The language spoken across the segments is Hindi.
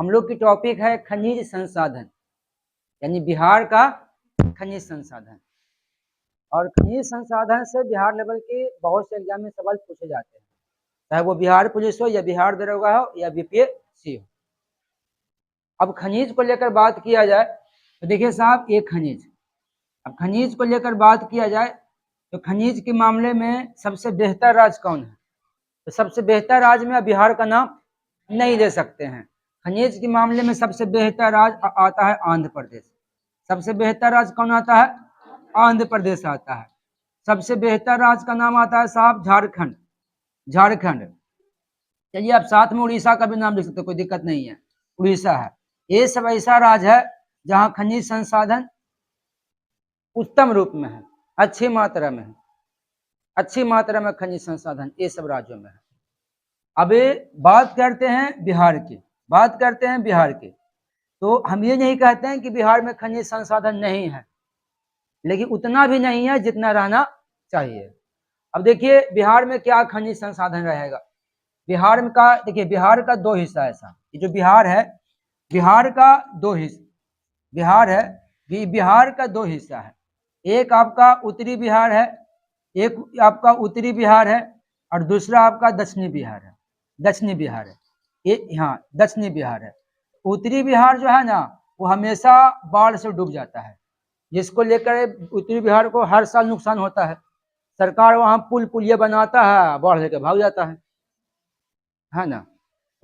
हम लोग की टॉपिक है खनिज संसाधन, यानी बिहार का खनिज संसाधन। और खनिज संसाधन से बिहार लेवल के बहुत से एग्जाम में सवाल पूछे जाते हैं, चाहे वो बिहार पुलिस हो या बिहार दरोगा हो या बीपीएससी हो। अब खनिज को लेकर बात किया जाए तो देखिए साहब, ये खनिज, अब खनिज को लेकर बात किया जाए तो खनिज के मामले में सबसे बेहतर राज्य कौन है? तो सबसे बेहतर राज्य में बिहार का नाम नहीं ले सकते हैं। खनिज के मामले में सबसे बेहतर राज्य आता है आंध्र प्रदेश। सबसे बेहतर राज्य कौन आता है? आंध्र प्रदेश आता है। सबसे बेहतर राज्य का नाम आता है साहब झारखंड। झारखंड। चलिए आप साथ में उड़ीसा का भी नाम लिख सकते, कोई दिक्कत नहीं है, उड़ीसा है। ये सब ऐसा राज्य है जहाँ खनिज संसाधन उत्तम रूप में है, अच्छी मात्रा में है, अच्छी मात्रा में खनिज संसाधन ये सब राज्यों में है। अभी बात करते हैं बिहार की, बात करते हैं बिहार की। तो हम ये नहीं कहते हैं कि बिहार में खनिज संसाधन नहीं है, लेकिन उतना भी नहीं है जितना रहना चाहिए। अब देखिए बिहार में क्या खनिज संसाधन रहेगा। बिहार में का देखिए, बिहार का दो हिस्सा है साहब। ये जो बिहार है, बिहार का दो हिस्सा, बिहार है, बिहार का दो हिस्सा है। एक आपका उत्तरी बिहार है, एक आपका उत्तरी बिहार है, और दूसरा आपका दक्षिणी बिहार है। दक्षिणी बिहार है ये, हाँ दक्षिणी बिहार है। उत्तरी बिहार जो है ना, वो हमेशा बाढ़ से डूब जाता है, जिसको लेकर उत्तरी बिहार को हर साल नुकसान होता है। सरकार वहां पुल पुलिया बनाता है, बाढ़ लेकर भाग जाता है ना।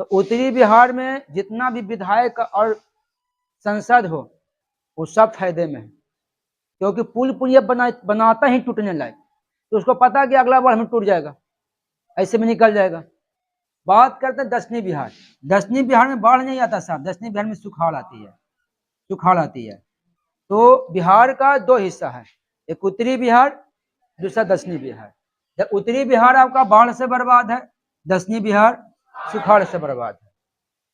तो उत्तरी बिहार में जितना भी विधायक और संसद हो वो सब फायदे में है, क्योंकि पुल पुलिया बनाता ही टूटने लायक, तो उसको पता है कि अगला बार हमें टूट जाएगा, ऐसे में निकल जाएगा। बात करते हैं दक्षिणी बिहार। दक्षिणी बिहार में बाढ़ नहीं आता साहब, दक्षिणी बिहार में सुखाड़ आती है, सुखाड़ आती है। तो बिहार का दो हिस्सा है, एक उत्तरी बिहार, दूसरा दक्षिणी बिहार। उत्तरी बिहार आपका बाढ़ से बर्बाद है, दक्षिणी बिहार सुखाड़ से बर्बाद है।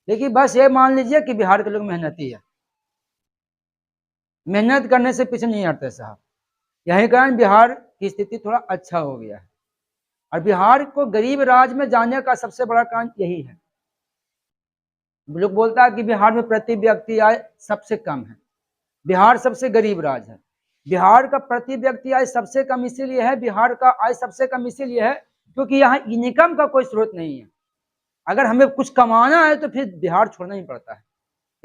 लेकिन बस ये मान लीजिए कि बिहार के लोग मेहनती है, मेहनत करने से पीछे नहीं हटते साहब। यही कारण बिहार की स्थिति थोड़ा अच्छा हो गया है। और बिहार को गरीब राज्य में जाने का सबसे बड़ा कारण यही है। लोग बोलता है कि बिहार में प्रति व्यक्ति आय सबसे कम है, बिहार सबसे गरीब राज्य है। बिहार का प्रति व्यक्ति आय सबसे कम इसीलिए है, बिहार का आय सबसे कम इसीलिए है क्योंकि यहाँ इनकम का कोई स्रोत नहीं है। अगर हमें कुछ कमाना है तो फिर बिहार छोड़ना ही पड़ता है।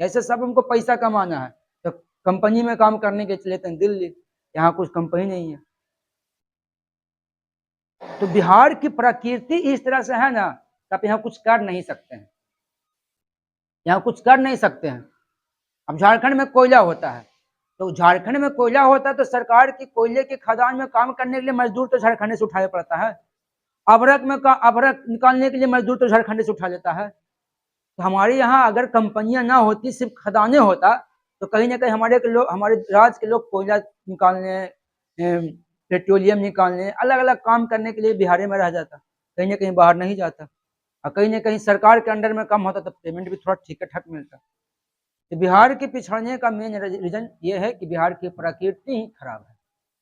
ऐसे सब हमको पैसा कमाना है तो कंपनी में काम करने के चले थे दिल्ली, यहाँ कुछ कंपनी नहीं है। तो बिहार की प्रकृति इस तरह से है ना, आप यहाँ कुछ कर नहीं सकते हैं, यहाँ कुछ कर नहीं सकते हैं। अब झारखंड में कोयला होता है, तो झारखंड में कोयला होता है तो सरकार की कोयले के खदान में काम करने के लिए मजदूर तो झारखंड से उठाना पड़ता है। अबरक में अबरक निकालने के लिए मजदूर तो झारखंड से उठा लेता है। तो हमारे यहाँ अगर कंपनियां ना होती, सिर्फ खदाने होता, तो कहीं ना कहीं हमारे लोग, हमारे राज्य के लोग कोयला निकालने, पेट्रोलियम निकालने, अलग अलग काम करने के लिए बिहार में रह जाता, कहीं ना कहीं बाहर नहीं जाता। और कहीं ना कहीं सरकार के अंडर में काम होता तो पेमेंट भी थोड़ा ठीक ठाक मिलता। तो बिहार के पिछड़ने का मेन रीजन ये है कि बिहार की प्रकृति ही खराब है,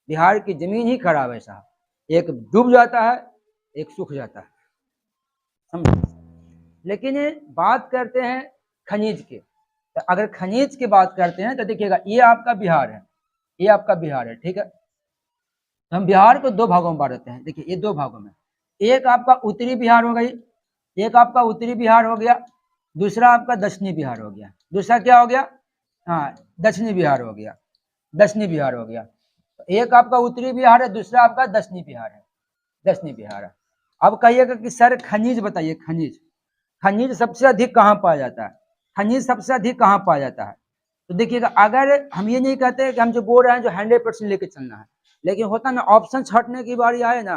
बिहार की जमीन ही खराब है साहब। एक डूब जाता है, एक सूख जाता है, समझ। लेकिन बात करते हैं खनिज की, तो अगर खनिज की बात करते हैं तो देखिएगा ये आपका बिहार है, ये आपका बिहार है, ठीक है। तो हम बिहार को दो भागों में बांट देते हैं। देखिए ये दो भागों में, एक आपका उत्तरी बिहार हो गई, एक आपका उत्तरी बिहार हो गया, दूसरा आपका दक्षिणी बिहार हो गया। दूसरा क्या हो गया? हाँ दक्षिणी बिहार हो गया, दक्षिणी बिहार हो गया। तो एक आपका उत्तरी बिहार है, दूसरा आपका दक्षिणी बिहार है, दक्षिणी बिहार है। अब कहिएगा कि सर खनिज बताइए, खनिज, खनिज सबसे अधिक कहाँ पाया जाता है? खनिज सबसे अधिक कहाँ पाया जाता है? तो देखिएगा, अगर हम ये नहीं कहते कि हम जो बोल रहे हैं जो 100% लेके चलना है, लेकिन होता ना ऑप्शन छाटने की बारी आए ना,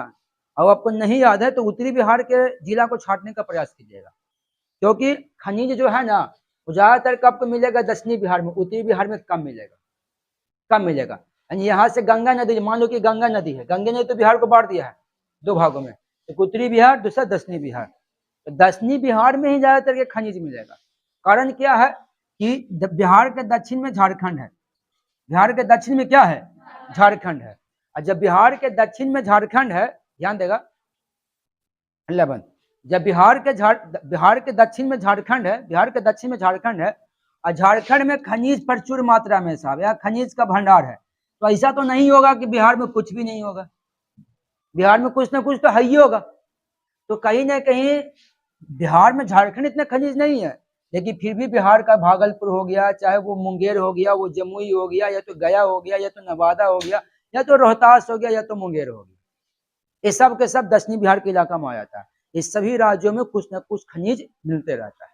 और आपको नहीं याद है तो उत्तरी बिहार के जिला को छाटने का प्रयास कीजिएगा, क्योंकि खनिज जो है ना वो ज्यादातर कब मिलेगा? दक्षिणी बिहार में, उत्तरी बिहार में कम मिलेगा, कम मिलेगा। यानी यहाँ से गंगा नदी, मान लो कि गंगा नदी है, गंगा ने तो बिहार को बांट दिया है दो भागों में, एक उत्तरी बिहार, दूसरा दक्षिणी बिहार। तो दक्षिणी बिहार में ही ज्यादातर के खनिज मिलेगा। कारण क्या है कि बिहार के दक्षिण में झारखंड है, बिहार के दक्षिण में क्या है? झारखंड है। और जब बिहार के दक्षिण में झारखंड है, ध्यान देगा 11, जब बिहार के दक्षिण में झारखंड है, बिहार के दक्षिण में झारखंड है, और झारखंड में खनिज प्रचुर मात्रा में साहब, या खनिज का भंडार है, तो ऐसा तो नहीं होगा कि बिहार में कुछ भी नहीं होगा। बिहार में कुछ ना कुछ तो है ही होगा। तो कहीं ना कहीं बिहार में, झारखंड इतने खनिज नहीं है, लेकिन फिर भी बिहार का भागलपुर हो गया, चाहे वो मुंगेर हो गया, वो जमुई हो गया, या तो गया हो गया, या तो नवादा हो गया, या तो रोहतास हो गया, या तो मुंगेर हो गया, ये सब के सब दक्षिणी बिहार के इलाका में आ जाता है। इस सभी राज्यों में कुछ न कुछ खनिज मिलते रहता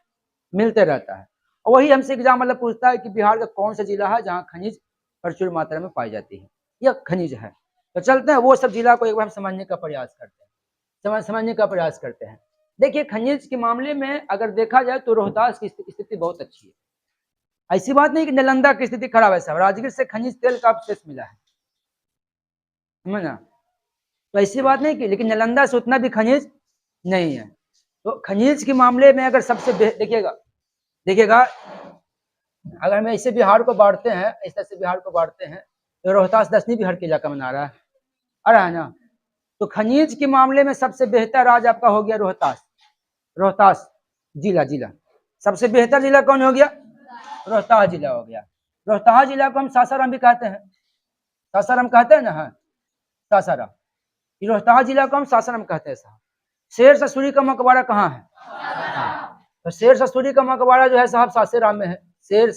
है। और वही हमसे एग्जाम मतलब पूछता है कि बिहार का कौन सा जिला है जहाँ खनिज प्रचुर मात्रा में पाई जाती है, यह खनिज है। तो चलते हैं वो सब जिला को एक बार समझने का प्रयास करते हैं। देखिए, खनिज के मामले में अगर देखा जाए तो रोहतास की स्थिति बहुत अच्छी है। ऐसी बात नहीं कि नालंदा की स्थिति खराब है साहब, राजगीर से खनिज तेल का अवशेष मिला है, समझना, तो ऐसी बात नहीं की, लेकिन नालंदा से उतना भी खनिज नहीं है। तो खनिज के मामले में अगर सबसे देखिएगा, अगर हम ऐसे बिहार को बांटते हैं, इस तरह से बिहार को बांटते हैं, तो रोहतास दक्षिणी बिहार के इलाका में आ रहा है ना। तो खनिज के मामले में सबसे बेहतर राज्य आपका हो गया रोहतास जिला। सबसे बेहतर जिला कौन हो गया? रोहतास जिला हो गया। रोहतास जिला को हम सासाराम भी कहते हैं, सासाराम कहते हैं ना, हाँ सासाराम, रोहतास जिला को हम सासाराम कहते हैं साहब। शेर ससुरी का मकबरा कहाँ है? तो शेर ससुरी का मकबरा जो है साहब सासाराम में है। शेर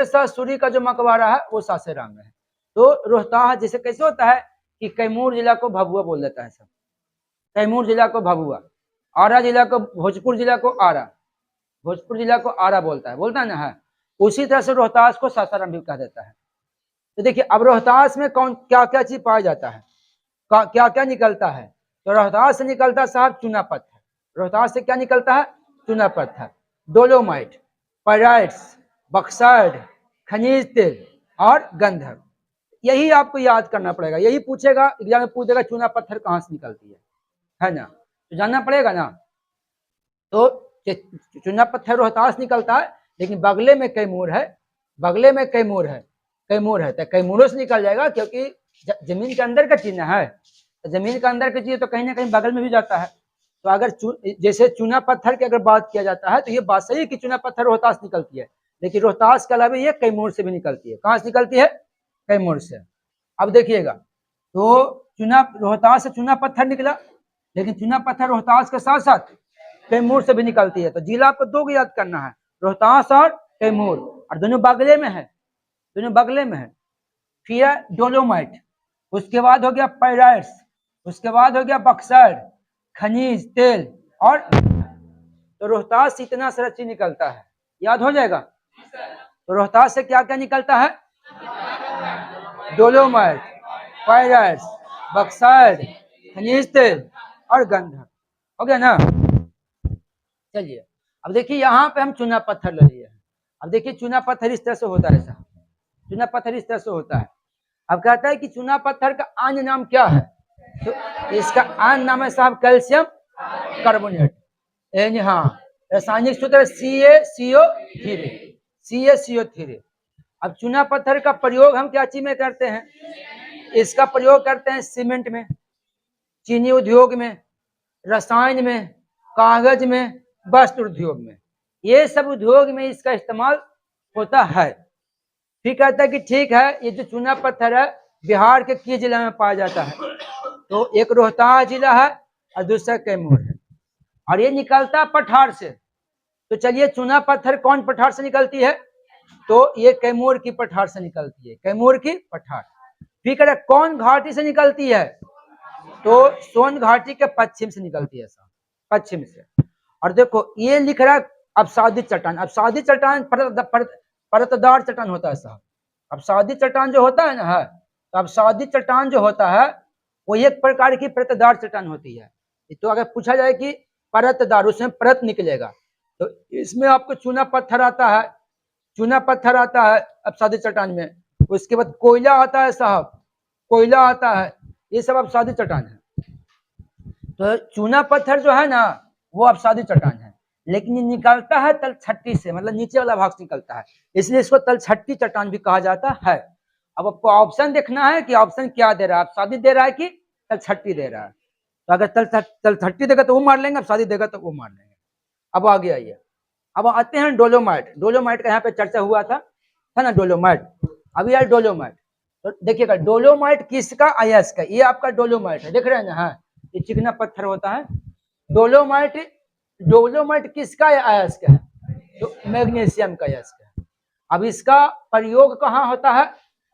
शाह सूरी का जो मकबरा है वो सासाराम में है। तो रोहतास जैसे कैसे होता है कि कैमूर जिला को भभुआ बोल देता है सब, कैमूर जिला को भभुआ, आरा जिला को, भोजपुर जिला को आरा, भोजपुर जिला को आरा बोलता है ना, है उसी तरह से रोहतास को सासाराम भी कह देता है। तो देखिए, अब रोहतास में कौन क्या क्या चीज पाया जाता है, क्या क्या निकलता है? तो रोहतास से निकलता है साहब चूना पत्थर। रोहतास से क्या निकलता है? चूना पत्थर, डोलोमाइट, पाइराइट्स, बक्साइड, खनिज तेल और गंधक। यही आपको याद करना पड़ेगा, यही पूछेगा एग्जाम में, पूछेगा चूना पत्थर कहाँ से निकलती है ना, तो जानना पड़ेगा ना। तो चूना पत्थर रोहतास निकलता है, लेकिन बगले में कैमूर है, तो कैमूरों से निकल जाएगा, क्योंकि जमीन के अंदर का चीज है, तो जमीन के अंदर की चीज तो कहीं ना कहीं बगल में भी जाता है। तो अगर जैसे चूना पत्थर की अगर बात किया जाता है, तो ये बात सही है कि चूना पत्थर रोहतास निकलती है, लेकिन रोहतास के अलावा ये कैमूर से भी निकलती है। कहाँ से निकलती है? कैमूर से। अब देखिएगा, तो रोहतास से चूना पत्थर निकला, लेकिन चूना पत्थर रोहतास के साथ साथ कैमूर से भी निकलती है। तो जिला आपको दो याद करना है, रोहतास और कैमूर, और दोनों बगले में है, फिर डोलोमाइट, उसके बाद हो गया पाइराइट्स, उसके बाद हो गया बक्साइड, खनिज तेल, और तो रोहतास से इतना सारा चीज निकलता है, याद हो जाएगा। तो रोहतास से क्या क्या निकलता है? डोलोमाइट, पाइराइट्स, बक्साइड, खनिज तेल और गंधक। हो गया ना। चलिए, अब देखिए यहाँ पे हम चूना पत्थर ले लिए हैं। अब देखिए चूना पत्थर इस तरह से होता है साहब, चूना पत्थर इस तरह से होता है। अब कहता है कि चूना पत्थर का अन्य नाम क्या है? तो इसका अन्य नाम है साहब कैल्शियम कार्बोनेट, यानी हाँ रासायनिक सूत्र CaCO3। अब चूना पत्थर का प्रयोग हम क्या चीज में करते हैं? इसका प्रयोग करते हैं सीमेंट में, चीनी उद्योग में, रसायन में, कागज में, वस्त्र उद्योग में, ये सब उद्योग में इसका इस्तेमाल होता है। फिर कहता है कि ठीक है, ये जो चूना पत्थर है बिहार के किस जिला में पाया जाता है? तो एक रोहतास जिला है और दूसरा कैमूर है, और ये निकलता पठार से। तो चलिए, चूना पत्थर कौन पठार से निकलती है? तो ये कैमूर की पठार से निकलती है, कैमूर की पठार। फिर कह रहा कौन घाटी से निकलती है? तो सोन घाटी के पश्चिम से निकलती है साहब, पश्चिम से। और देखो ये लिख रहा है अवसादी चट्टान, अवसादी चट्टान परतदार चट्टान होता है साहब। अवसादी चट्टान जो होता है ना, है तो अवसादी चट्टान जो होता है वो एक प्रकार की परतदार चट्टान होती है। तो अगर पूछा जाए कि परतदार, उसमें परत निकलेगा, तो इसमें आपको चूना पत्थर आता है, चूना पत्थर आता है अवसादी चट्टान में। उसके बाद कोयला आता है साहब, कोयला आता है, ये सब अवसादी चट्टान है। तो चूना पत्थर जो है ना वो अवसादी चट्टान है, लेकिन ये निकलता है तलछट्टी से, मतलब नीचे वाला भाग से निकलता है, इसलिए इसको तलछट्टी चट्टान भी कहा जाता है। अब आपको ऑप्शन देखना है कि ऑप्शन क्या दे रहा है, अवसादी दे रहा है कि तलछट्टी दे रहा है। तो अगर तल 30 देगा तो वो मार लेंगे, अब शादी देगा तो वो मार लेंगे। अब आगे आइए, अब आते हैं डोलोमाइट। डोलोमाइट का यहाँ पे चर्चा हुआ था ना, डोलोमाइट। अभी यार डोलोमाइट, तो देखिएगा डोलोमाइट किसका, अयस्क का। ये आपका डोलोमाइट है, देख रहे हैं ना, हाँ ये चिकना पत्थर होता है डोलोमाइट। डोलोमाइट किसका अयस्क है, तो मैग्नीशियम का अयस्क है। अब इसका प्रयोग कहाँ होता है,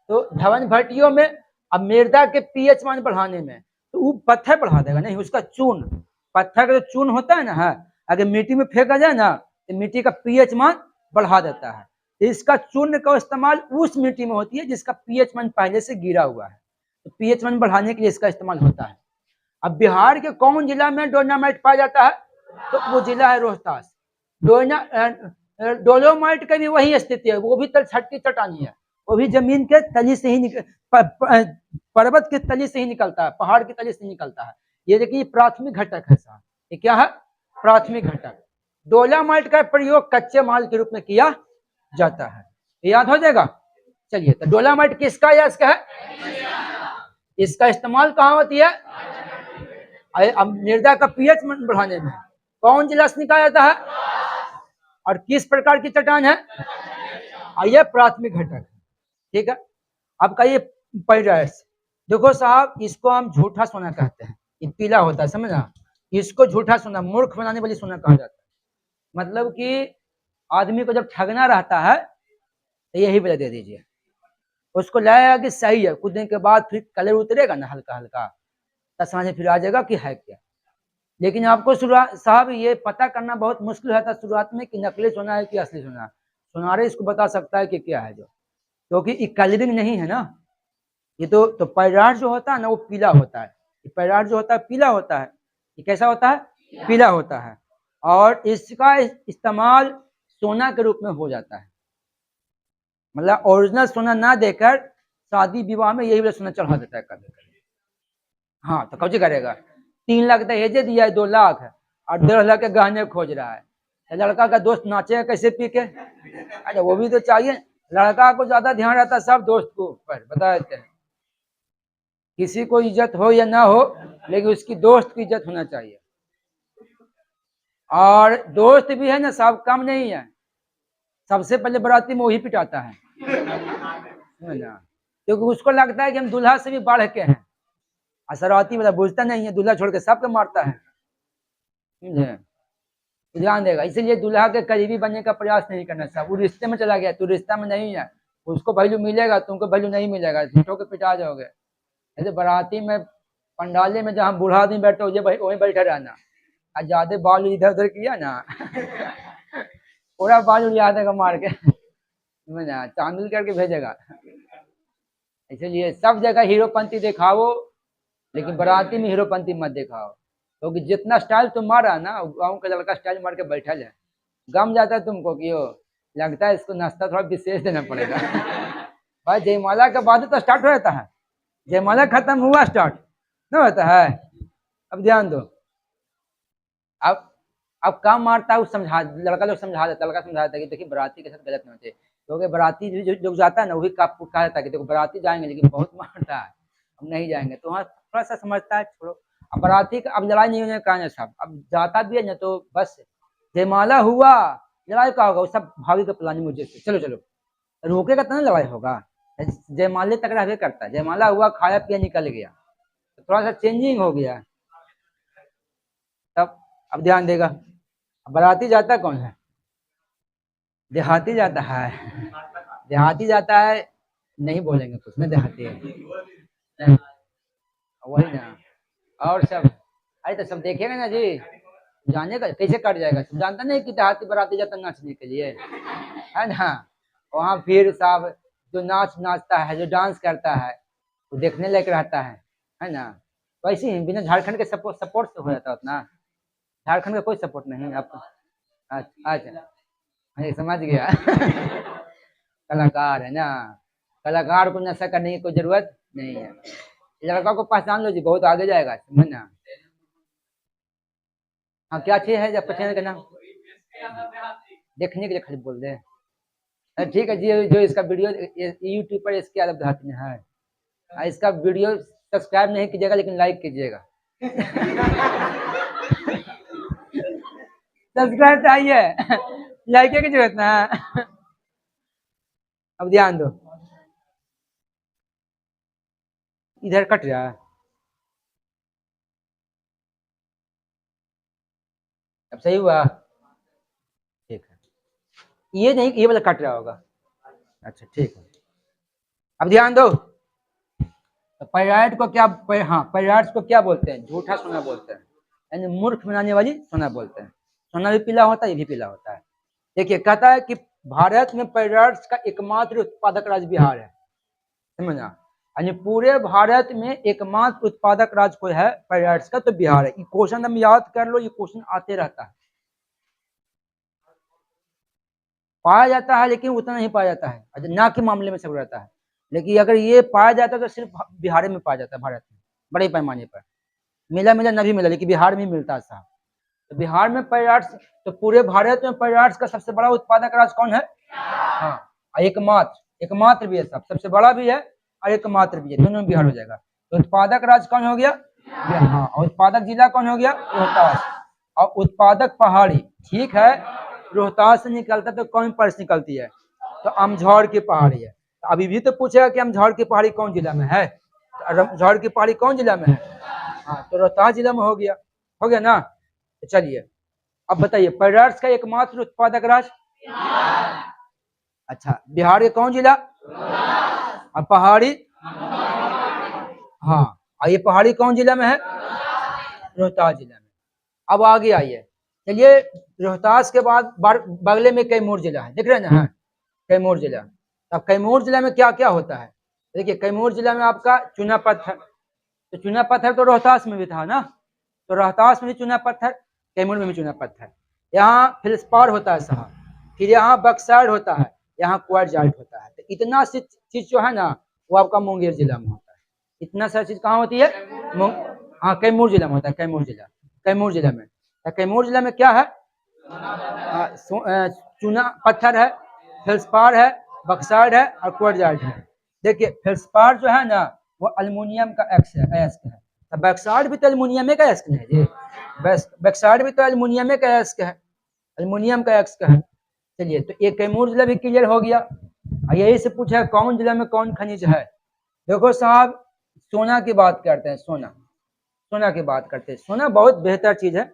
तो धवन भट्टियों में। अब मृदा के पीएच मान बढ़ाने में, तो वो पत्थर बढ़ा देगा नहीं, उसका चूर्ण, पत्थर का जो चूर्ण होता है ना, हाँ अगर मिट्टी में फेंका जाए ना तो मिट्टी का पीएच मान बढ़ा देता है। तो इसका चूर्ण का इस्तेमाल उस मिट्टी में होती है जिसका पीएच मान पहले से गिरा हुआ है, तो पीएच मान बढ़ाने के लिए इसका इस्तेमाल होता है। अब बिहार के कौन जिला में डोलोमाइट पाया जाता है, तो वो जिला है रोहतास। डोलोमाइट का भी वही स्थिति है, वो भी तलछटी चट्टानी है, वो भी जमीन के तली से ही पर्वत के तली से ही निकलता है, पहाड़ की तली से निकलता है। ये देखिए प्राथमिक घटक है साहब, ये क्या है, प्राथमिक घटक। डोलोमाइट का प्रयोग कच्चे माल के रूप में किया जाता है, याद हो जाएगा। चलिए, तो डोलोमाइट किसका अयस्क है, इसका इस्तेमाल कहाँ होती है, मृदा का पीएच बढ़ाने में। कौन जिला से निकाला जाता है, और किस प्रकार की चट्टान है, यह प्राथमिक घटक, ठीक है। अब कहिए पैराइट्स, देखो साहब इसको हम झूठा सोना कहते हैं, ये पीला होता है, समझा, इसको झूठा सोना, मूर्ख बनाने वाली सोना कहा जाता है। मतलब कि आदमी को जब ठगना रहता है तो यही वजह दे दीजिए, उसको लगेगा कि सही है, कुछ दिन के बाद फिर कलर उतरेगा ना हल्का हल्का, तब समझ फिर आ जाएगा कि है क्या। लेकिन आपको शुरुआत साहब ये पता करना बहुत मुश्किल होता है शुरुआत में कि नकली सोना है कि असली सोना। सुनारे इसको बता सकता है कि क्या है, जो क्योंकि ये कलरिंग नहीं है ना, ये तो पैराट जो होता है ना वो पीला होता है, ये पैराट जो होता है पीला होता है, ये कैसा होता है, पीला होता है। और इसका इस्तेमाल सोना के रूप में हो जाता है, मतलब ओरिजिनल सोना ना देकर शादी विवाह में यही वाला सोना चढ़ा देता है कभी कभी। हाँ तो कौन करेगा, 3 लाख दहेजे दिया है, 2 लाख है, और 1.5 लाख के गहने खोज रहा है, लड़का का दोस्त नाचेगा कैसे पी के, अरे वो भी तो चाहिए। लड़का को ज्यादा ध्यान रहता है सब दोस्त को ऊपर, बता देते हैं, किसी को इज्जत हो या ना हो लेकिन उसकी दोस्त की इज्जत होना चाहिए। और दोस्त भी है ना सब कम नहीं है, सबसे पहले बराती में वही पिटाता है क्योंकि उसको लगता है कि हम दूल्हा से भी बढ़ के हैं, असराती वाला बुझता नहीं है, दूल्हा छोड़ के सबको मारता है, ध्यान देगा। इसलिए दूल्हा के करीबी बनने का प्रयास नहीं करना चाहिए। वो रिश्ते में चला गया, तू रिश्ता में नहीं है, उसको वैल्यू मिलेगा, तुमको वैल्यू नहीं मिलेगा, झूठों के पिटा जाओगे। ऐसे बराती में पंडाले में जहाँ बूढ़ा आदमी बैठे हो वहीं बैठे रहना, और ज्यादा बाल इधर उधर किया ना पूरा बाल उड़ा देगा मार के चांदुल करके भेजेगा। इसलिए सब जगह हीरोपंती दिखाओ, लेकिन बराती में हीरोपंती मत दिखाओ, क्योंकि जितना स्टाइल तुम मारा ना, गाँव का लड़का स्टाइल मार के बैठा जाए, गम जाता है तुमको कि यो लगता है इसको नाश्ता थोड़ा विशेष देना पड़ेगा भाई जयमाला के बाद तो स्टार्ट हो जाता है, जयमाला खत्म हुआ स्टार्ट ना होता है। अब ध्यान दो, अब काम मारता है, समझा लड़का लोग समझा देता है, लड़का समझा देता है कि देखिए बराती के साथ गलत नहीं होते, क्योंकि बराती जो जाता है ना वही कहा जाता है कि देखो बराती जाएंगे लेकिन बहुत मारता है, हम नहीं जाएंगे, तो वहाँ थोड़ा सा समझता है छोड़ो। अब बराती का अब लड़ाई नहीं होने का है साहब, अब जाता भी है ना तो बस जयमाला हुआ, लड़ाई का होगा, सब भाभी का प्लानिंग मुझे से, चलो चलो रोकेगा तो ना लड़ाई होगा, जयमाले तक रह करता है, जयमाला हुआ खाया पिया निकल गया, तो थोड़ा सा चेंजिंग हो गया। तब अब ध्यान देगा, बाराती जाता कौन है, देहाती जाता है, देहाती जाता है, नहीं बोलेंगे कुछ ना, देहाती है वही ना, और सब अरे तो सब देखेगा ना जी, जाने का कैसे कट जाएगा, सब जानता नहीं कि देहाती बाराती जाता नाचने के लिए, है ना। वहाँ फिर साहब जो नाचता है, जो डांस करता है वो देखने लायक रहता है ना। वैसे ही बिना झारखंड के सपोर्ट से हो जाता उतना, झारखंड का कोई सपोर्ट नहीं है आपको। अच्छा समझ गया कलाकार है ना, कलाकार को नशा करने की कोई जरूरत नहीं है, लड़का को पहचान लो जी, बहुत आगे जाएगा, समझना। हाँ क्या चीज है जब पहचान का नाम देखने के लिए खाली बोल दे, ठीक है जी, जो इसका वीडियो यूट्यूब पर इसके अलग देहाती में है, इसका वीडियो सब्सक्राइब नहीं कीजिएगा लेकिन लाइक कीजिएगा। सब्सक्राइब चाहिए, लाइक की जरूरत ना है। अब ध्यान दो, इधर कट रहा है, अब सही हुआ, ठीक है। ये नहीं, ये वाला कट रहा होगा, अच्छा ठीक है। अब ध्यान दो, तो पैराइट को क्या हाँ, पैराइट्स को क्या बोलते हैं? झूठा सोना बोलते हैं, यानी मूर्ख बनाने वाली सोना बोलते हैं। सोना भी पीला होता है, ये भी पीला होता है। देखिए, कहता है कि भारत में पैराइट्स का एकमात्र उत्पादक राज्य बिहार है, समझना, यानी पूरे भारत में एकमात्र उत्पादक राज्य कोई है पैराइट्स का, तो बिहार है। ये क्वेश्चन हम याद कर लो, ये क्वेश्चन आते रहता है, पाया जाता है लेकिन उतना नहीं पाया जाता है, ना के मामले में सब रहता है, लेकिन अगर ये पाया जाता है तो सिर्फ बिहार में पाया जाता है, भारत में बड़े पैमाने पर। मिला मिला नहीं मिला, लेकिन बिहार में ही मिलता है साहब। तो बिहार में पैराइट्स, तो पूरे भारत में पैराइट्स का सबसे बड़ा उत्पादक राज्य कौन है? हाँ, एकमात्र, एकमात्र भी है साहब, सबसे बड़ा भी है और एकमात्र भी है, दोनों में बिहार हो जाएगा। तो उत्पादक राज्य कौन हो गया? हाँ, और उत्पादक जिला कौन हो गया? रोहतास। और उत्पादक पहाड़ी, ठीक है, रोहतास से निकलता तो कौन पर्स निकलती है? तो अमझौर की पहाड़ी है। अभी भी तो पूछेगा कि अमझौर की पहाड़ी कौन जिला में है, तो अमझौर की पहाड़ी कौन जिला में है? हाँ, तो रोहतास जिला में हो गया, हो गया ना। तो चलिए, अब बताइए पैराइट्स का एकमात्र उत्पादक राज्य? अच्छा, बिहार के कौन जिला? और पहाड़ी? हाँ, और ये पहाड़ी कौन जिला में है? रोहतास जिला में। अब आगे आइए, चलिए, रोहतास के बाद बगले में कैमूर जिला है, देख रहे हैं ना, कैमूर जिला। अब कैमूर जिला में क्या क्या होता है? देखिए, कैमूर जिला में आपका चूना पत्थर, तो चूना पत्थर तो रोहतास में भी था ना, तो रोहतास में भी चूना पत्थर, कैमूर में भी चूना पत्थर। यहाँ फिल्सपार होता है साहब, फिर यहाँ बक्सर होता है, यहाँ क्वार्टजाइट होता है। तो इतना सी चीज जो है ना, वो आपका मुंगेर जिला में होता है। इतना सारी चीज कहाँ होती है? हाँ, कैमूर जिला में होता है, कैमूर जिला, कैमूर जिला में। तो कैमूर जिला में क्या है? चूना पत्थर है, फेल्सपार है, बक्साइड है और क्वार्टजाइट है। देखिए, फेल्सपार जो है ना, वो अल्युमिनियम का अयस्क है, तो बक्साइड भी तो अल्युमिनियम का अयस्क है जी, बक्साइड भी तो अल्युमिनियम का अयस्क है, अल्युमिनियम का अयस्क है। चलिए, तो एक कैमूर जिला भी क्लियर हो गया। यही से पूछा कौन जिला में कौन खनिज है। देखो साहब, सोना की बात करते हैं, सोना, सोना की बात करते हैं, सोना बहुत बेहतर चीज है।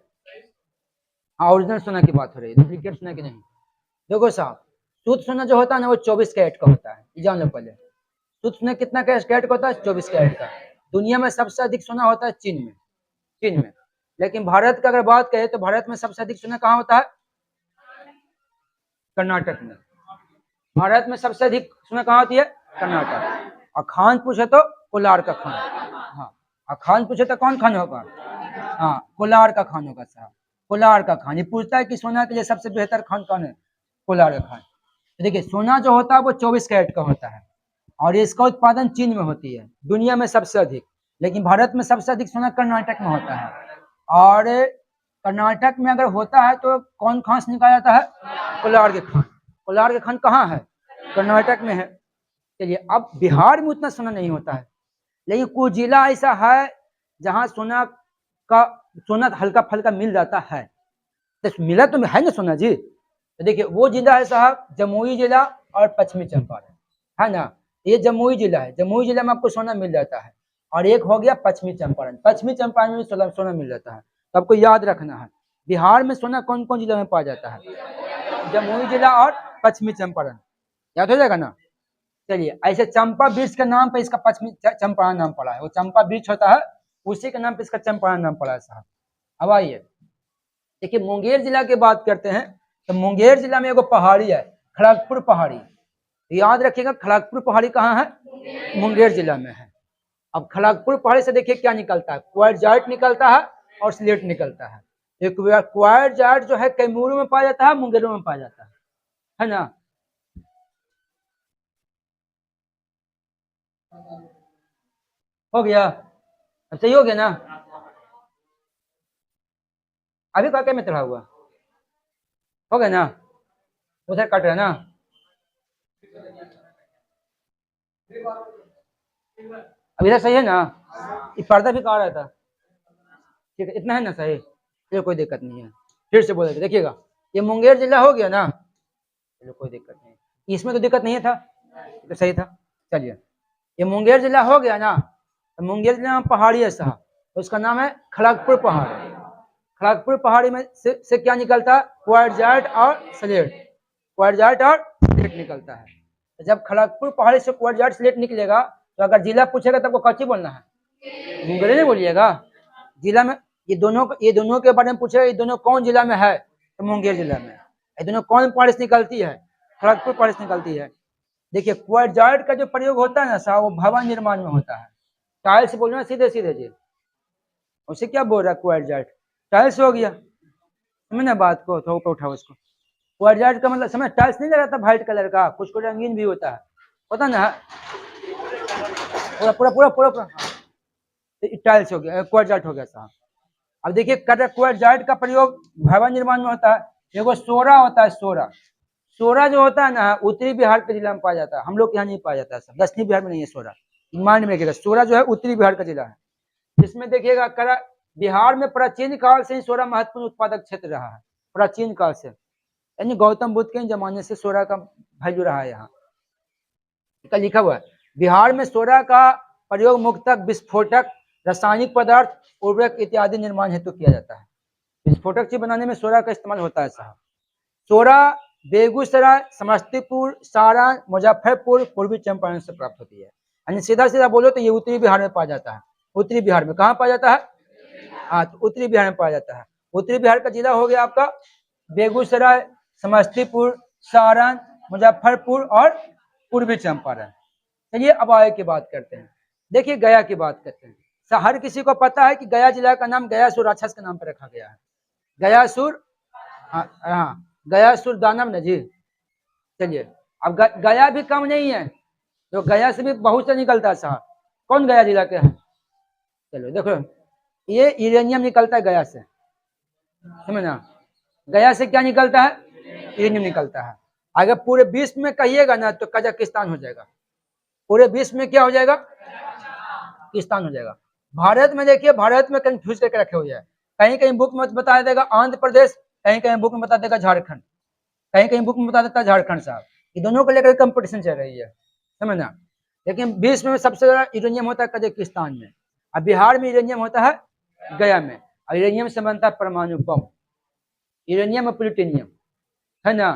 ओरिजिनल सोना की बात हो रही है, डुप्लीकेट सोना की नहीं। देखो साहब, शुद्ध सोना जो होता है ना, वो 24 कैरेट का होता है, ये जान लो पहले। शुद्ध सोना कितना कैरेट का होता है? 24 कैरेट का। दुनिया में सबसे अधिक सोना होता है चीन में, चीन में। लेकिन भारत का अगर बात करें तो भारत में सबसे अधिक सोना कहाँ होता है? कर्नाटक में। भारत में सबसे अधिक सोना कहाँ होती है? कर्नाटक। और खान पूछे तो कोलार का खान, हाँ, और खान पूछे तो कौन खान होगा? हाँ, कोलार का खान होगा साहब, कोलार का खान। ये पूछता है कि सोना के लिए सबसे बेहतर खान कौन है? कोलार का खान। तो देखिए, सोना जो होता है वो 24 कैरेट का होता है, और इसका उत्पादन चीन में होती है, दुनिया में सबसे अधिक। लेकिन भारत में सबसे अधिक सोना कर्नाटक में होता है। और कर्नाटक में अगर होता है तो कौन खान से निकाला जाता है? कोलार के खान। कोलार के खान कहाँ है? कर्नाटक में है। चलिए, अब बिहार में उतना सोना नहीं होता है, लेकिन कुछ जिला ऐसा है जहाँ सोना का, सोना हल्का फल्का मिल जाता है। तो मिला तो है ना सोना जी। तो देखिए, वो जिला है साहब जमुई जिला और पश्चिमी चंपारण, है ना। ये जमुई जिला है, जमुई जिला में आपको सोना मिल जाता है। और एक हो गया पश्चिमी चंपारण, पश्चिमी चंपारण में भी सोना मिल जाता है। तो आपको याद रखना है, बिहार में सोना कौन कौन जिला में पाया जाता है? जमुई जिला और पश्चिमी चंपारण, याद हो जाएगा ना। चलिए, ऐसे चंपा वृक्ष के नाम पे इसका पश्चिमी चंपारण नाम पड़ा है, वो चंपा वृक्ष होता है, उसी के नाम पे इसका चंपारण नाम पड़ा है साहब। अब आइए, देखिए, मुंगेर जिला की बात करते हैं। तो मुंगेर जिला में एगो पहाड़ी है, खड़गपुर पहाड़ी। याद रखिएगा, खड़गपुर पहाड़ी कहाँ है? मुंगेर जिला में है। अब खड़गपुर पहाड़ी से देखिए क्या निकलता है, क्वार्टजाइट निकलता है और स्लेट निकलता है। एक क्वार्टजाइट जो है कैमूर में पाया जाता है, मुंगेर में पाया जाता है ना। हो गया, अब सही हो गया ना। अभी क्या में चढ़ा हुआ, हो गया ना, उधर कट रहा ना। अब इधर सही है ना, ये पर्दा भी कहाँ रहता? ठीक है, इतना है ना सही, चलो कोई दिक्कत नहीं है। फिर से बोल देते, देखिएगा ये मुंगेर जिला हो गया ना, चलो कोई दिक्कत नहीं, इसमें तो दिक्कत नहीं था, तो सही था। चलिए ये मुंगेर जिला हो गया ना, तो मुंगेर जिला में पहाड़ी है साहब, तो उसका नाम है खड़गपुर पहाड़। खड़गपुर पहाड़ी में से क्या निकलता है, क्वार्टजाइट और स्लेट, क्वार्टजाइट और स्लेट निकलता है। तो जब खड़गपुर पहाड़ी से क्वार्टजाइट स्लेट निकलेगा, तो अगर जिला पूछेगा तो आपको कच्ची बोलना है, मुंगेर नहीं बोलिएगा। जिला में ये दोनों के बारे में पूछेगा, ये दोनों कौन जिला में है, तो मुंगेर जिला में। ये दोनों कौन पहाड़ी से निकलती है, खड़गपुर पहाड़ी से निकलती है। देखिए क्वार्टजाइट का जो प्रयोग होता है ना साहब, वो भवन निर्माण में होता है। टाइल्स बोलना सीधे सीधे जी, उसे क्या बोल रहा है क्वार्टजाइट, टाइल्स हो गया, समझ ना बात को, तो ऊपर उठाओ उसको। क्वार्टजाइट का मतलब समझ, टाइल्स नहीं लगा था व्हाइट कलर का, कुछ को रंगीन भी होता है, पता ना, पूरा पूरा पूरा पूरा पूरा टाइल्स हो गया, क्वार्टजाइट हो गया साहब। अब देखिए क्वार्टजाइट का प्रयोग भवन निर्माण में होता है। देखो सोरा होता है, सोरा, सोरा जो होता है ना उत्तरी बिहार के जिला में पाया जाता है, हम लोग यहाँ नहीं पाया जाता है, दक्षिणी बिहार में नहीं है सोरा, मांड में गिरा। सोरा जो है उत्तरी बिहार का जिला है, जिसमें देखिएगा बिहार में प्राचीन काल से ही सोरा महत्वपूर्ण उत्पादक क्षेत्र रहा है, प्राचीन काल से, यानी गौतम बुद्ध के जमाने से सोरा का वैल्यू रहा है। यहाँ लिखा हुआ है बिहार में सोरा का प्रयोग मुख्यतः विस्फोटक, रासायनिक पदार्थ, उर्वरक इत्यादि निर्माण हेतु किया जाता है। विस्फोटक चीज बनाने में सोरा का इस्तेमाल होता है साहब। सोरा बेगूसराय, समस्तीपुर, सारण, मुजफ्फरपुर, पूर्वी चंपारण से प्राप्त होती है। यानी सीधा सीधा बोलो तो ये उत्तरी बिहार में पाया जाता है। उत्तरी बिहार में कहाँ पाया जाता है, हाँ तो उत्तरी बिहार में पाया जाता है। उत्तरी बिहार का जिला हो गया आपका बेगूसराय, समस्तीपुर, सारण, मुजफ्फरपुर और पूर्वी चंपारण। चलिए अब आगे की बात करते हैं। देखिए गया की बात करते हैं। हर किसी को पता है कि गया जिला का नाम गयासुर राक्षस के नाम पर रखा गया है। गयासुर, हाँ गयासुर दानव न जी। चलिए अब गया भी कम नहीं है, तो गया से भी बहुत से निकलता है साहब। कौन गया जिला के हैं, चलो देखो ये यूरेनियम निकलता है गया से, समझना, गया से क्या निकलता है, यूरेनियम निकलता है। अगर पूरे विश्व में कहिएगा ना तो कजाकिस्तान हो जाएगा, पूरे विश्व में क्या हो जाएगा, किस्तान हो जाएगा। भारत में देखिए, भारत में कंफ्यूज करके रखे हुए हैं, कहीं कहीं बुक में बता देगा आंध्र प्रदेश, कहीं कहीं बुक में बता देगा झारखंड, कहीं कहीं बुक में बता देता है झारखंड साहब। ये दोनों को लेकर कंपटीशन चल रही है, समझना। लेकिन विश्व में सबसे ज्यादा यूरेनियम होता है कजाकिस्तान में, अब बिहार में यूरेनियम होता है गया में। और यूरेनियम से बनता है परमाणु बम, यूरेनियम और प्लूटोनियम, है ना।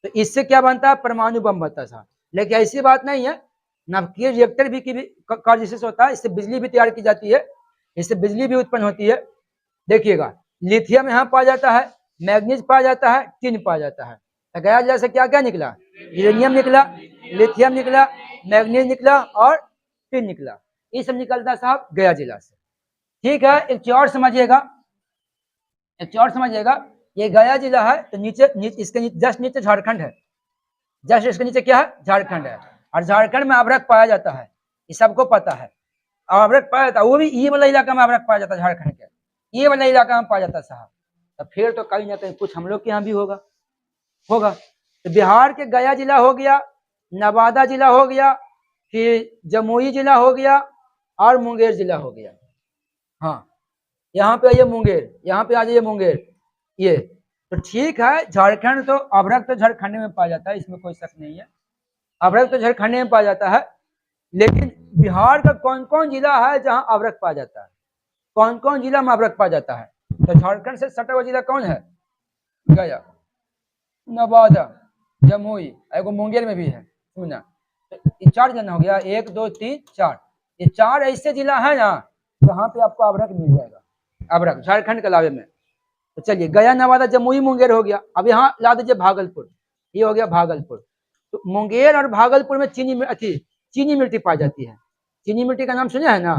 तो इससे क्या बनता है, परमाणु बम बनता था। लेकिन ऐसी बात नहीं है, नाभिकीय रिएक्टर भी की कार्य विशेष होता है, इससे बिजली भी तैयार की जाती है, इससे बिजली भी उत्पन्न होती है। देखिएगा लिथियम यहाँ पाया जाता है, मैग्नीज पाया जाता है, टिन पाया जाता है। तो गया जिला से क्या क्या निकला, यूरेनियम निकला, लिथियम निकला, मैग्नीज निकला और टिन निकला, ये सब निकलता है साहब गया जिला से। ठीक है, एक चीज और समझिएगा, एक चीज और समझिएगा, ये गया जिला है तो इसके जस्ट नीचे झारखंड है, जस्ट इसके नीचे क्या है, झारखंड है। और झारखंड में अभ्रक पाया जाता है, ये सबको पता है, अभ्रक पाया जाता है, वो भी ये वाला इलाका में अभ्रक पाया जाता है, झारखंड के ये वाला इलाका में पाया जाता है साहब। तो फिर तो कहीं ना कहीं कुछ हम लोग के यहाँ भी होगा। तो बिहार के गया जिला हो गया, नवादा जिला हो गया, फिर जमुई जिला हो गया और मुंगेर जिला हो गया। हाँ यहाँ पे आइए मुंगेर, यहाँ पे आ जाइए मुंगेर, ये तो ठीक है। झारखंड तो अभ्रक तो झारखंड में पाया जाता है, इसमें कोई शक नहीं है, अभ्रक तो झारखंड में पाया जाता है। लेकिन बिहार का कौन कौन जिला है जहां अभ्रक पाया जाता है, कौन कौन जिला में अभ्रक पाया जाता है, तो झारखंड से सटा हुआ जिला कौन है, गया, नवादा, जमुई, एगो मुंगेर में भी है, सुना। तो 4 जना हो गया, 1 2 3 4, ये 4 ऐसे जिला है ना जहाँ पे आपको अभ्रक मिल जाएगा, अभ्रक झारखंड के अलावे में। तो चलिए गया, नवादा, जमुई, मुंगेर हो गया। अब यहाँ ला दीजिए भागलपुर, ये हो गया भागलपुर। तो मुंगेर और भागलपुर में चीनी मिट्टी पाई जाती है, चीनी मिट्टी का नाम सुने है ना,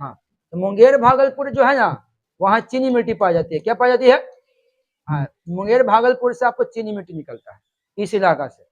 हाँ। तो मुंगेर भागलपुर जो है ना, वहाँ चीनी मिट्टी पाई जाती है, क्या पाई जाती है, हाँ मुंगेर भागलपुर से आपको चीनी मिट्टी निकलता है इस इलाका से।